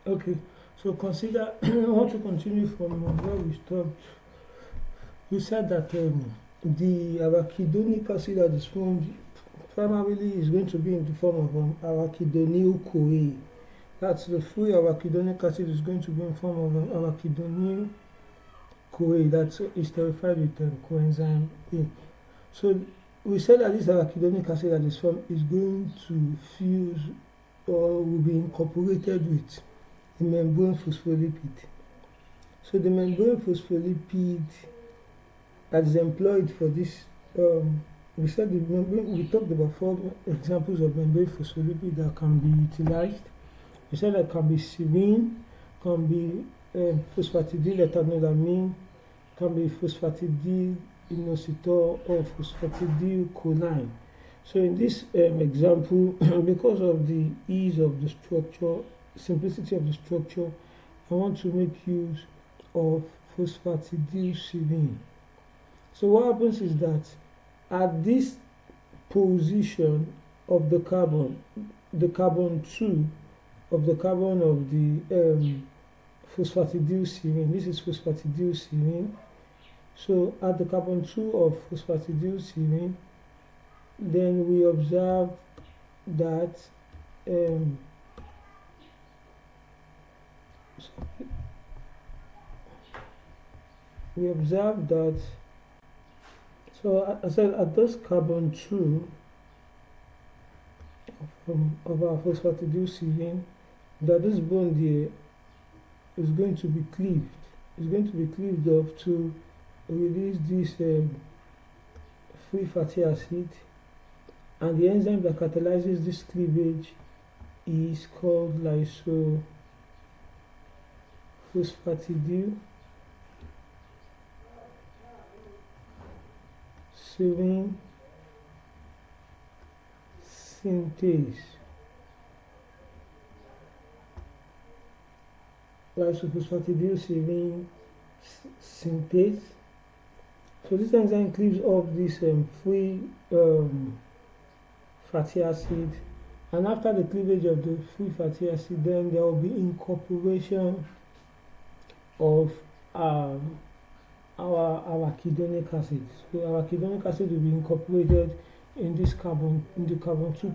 Okay, so consider, I want to continue from where we stopped. You said that the arachidonic acid that is formed primarily is going to be in the form of arachidonyl CoA. That's the free arachidonic acid is going to be in form of arachidonyl CoA that is esterified with coenzyme A. So we said that this arachidonic acid that is formed is going to fuse or will be incorporated with the membrane phospholipid. So the membrane phospholipid that is employed for this, we said we talked about 4 examples of membrane phospholipid that can be utilized. We said that can be serine, can be phosphatidylethanolamin, can be phosphatidylinositol or phosphatidylcholine. So in this example, because of the ease of the structure, simplicity of the structure, I want to make use of phosphatidylserine. So what happens is that at this position of the carbon 2 of the carbon of the phosphatidylserine, this is phosphatidylserine. So at the carbon 2 of phosphatidylserine, then we observe that so I said at this carbon 2 of our phosphatidylserine, that this bond here is going to be cleaved. It's going to be cleaved off to release this free fatty acid, and the enzyme that catalyzes this cleavage is called lysophosphatidylserine synthase. Lysophosphatidylserine synthase. So this enzyme cleaves off this free fatty acid, and after the cleavage of the free fatty acid, then there will be incorporation of our arachidonic acid. So arachidonic acid will be incorporated in the carbon 2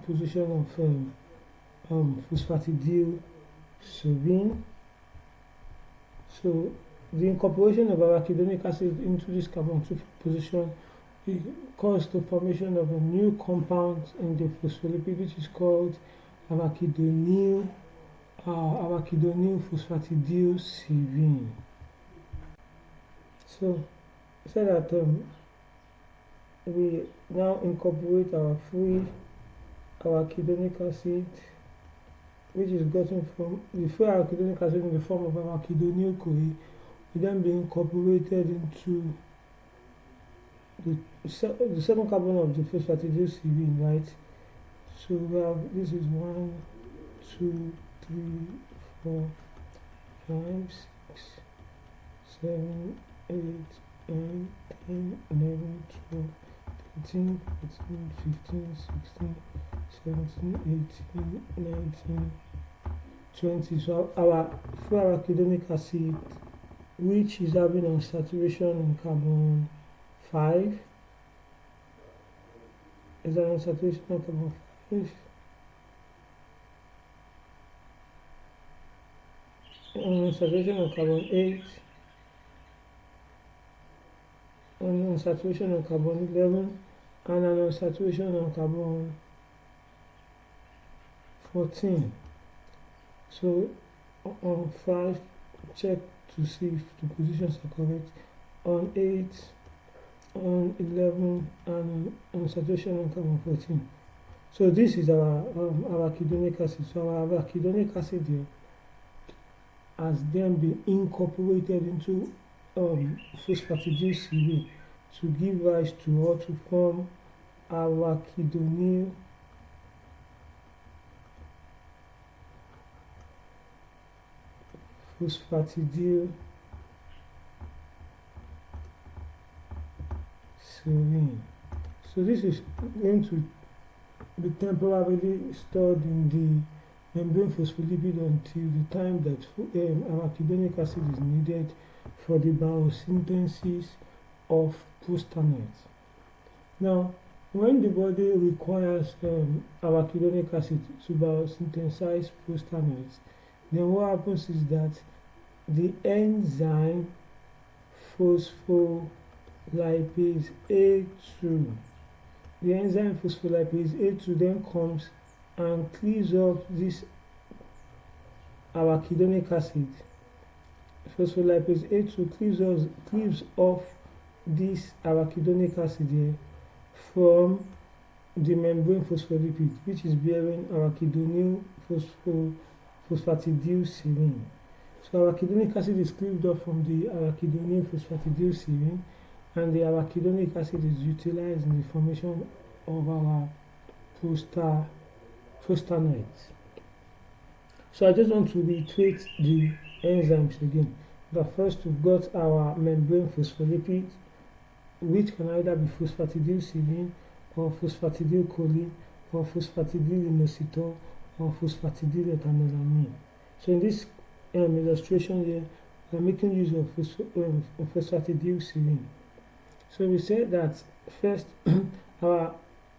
position of phosphatidylserine. So the incorporation of arachidonic acid into this carbon 2 position caused the formation of a new compound in the phospholipid, which is called arachidonyl phosphatidylserine. So say that we now incorporate our free arachidonic acid, which is gotten from the free arachidonic acid in the form of arachidonyl CoA, will then be incorporated into the second carbon of the phosphatidylserine, right? So we have, this is 1, 2, 3, 4, 5, 6, 7, 8, 9, 10, 11, 12, 13, 14, 15, 16, 17, 18, 19, 20. So our free arachidonic acid, which is having a saturation in carbon 5, is an unsaturation of carbon 5. Unsaturation of carbon 8, an unsaturation of carbon 11, and an unsaturation of carbon 14. So on 5, check to see if the positions are correct. On 8, on 11, and on saturation on carbon 14. So this is our arachidonic acid. So our arachidonic acid here has then been incorporated into phosphatidylserine to give rise to or to form arachidonyl phosphatidylserine. So this is going to be temporarily stored in membrane phospholipid until the time that arachidonic acid is needed for the biosynthesis of prostanoids. Now, when the body requires arachidonic acid to biosynthesize prostanoids, then what happens is that the enzyme phospholipase A2, the enzyme phospholipase A2 then comes and cleaves off this arachidonic acid. Phospholipase A2 cleaves off this arachidonic acid here from the membrane phospholipid, which is bearing arachidonyl phosphatidylserine. So arachidonic acid is cleaved off from the arachidonyl phosphatidylserine, and the arachidonic acid is utilized in the formation of our prostanoids. So I just want to reiterate the enzymes again. But first we've got our membrane phospholipid, which can either be phosphatidylserine or phosphatidylcholine or phosphatidylinositol or phosphatidylethanolamine. So in this illustration here, we're making use of phosphatidylserine. So we said that first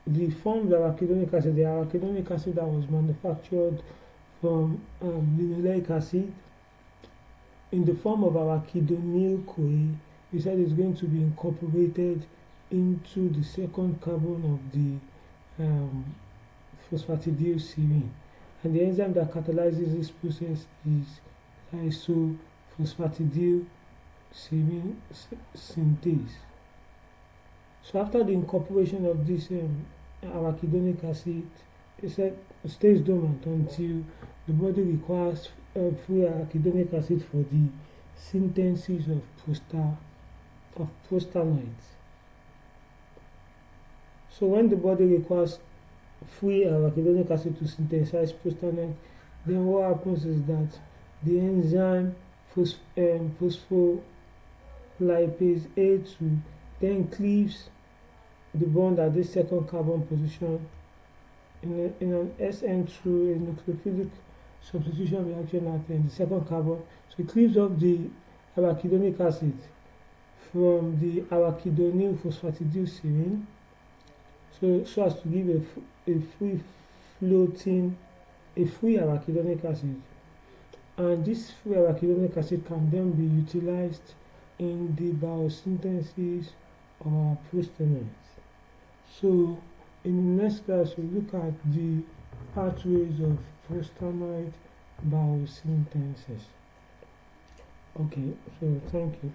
the formed arachidonic acid, the arachidonic acid that was manufactured from linoleic acid in the form of arachidonyl-CoA, we said it's going to be incorporated into the second carbon of the phosphatidylserine, and the enzyme that catalyzes this process is isophosphatidylserine synthase. So after the incorporation of this arachidonic acid, it stays dormant until the body requires free arachidonic acid for the synthesis of prostanoids. So when the body requires free arachidonic acid to synthesize prostanoid, then what happens is that the enzyme phospholipase A2 then cleaves the bond at this second carbon position in an SN2, a nucleophilic substitution reaction at the second carbon. So it cleaves off the arachidonic acid from the arachidonyl phosphatidylserine, so as to give a free arachidonic acid, and this free arachidonic acid can then be utilized in the biosynthesis of our prostanoids. So in the next class we'll look at the pathways of prostanoid biosynthesis. Okay, so thank you.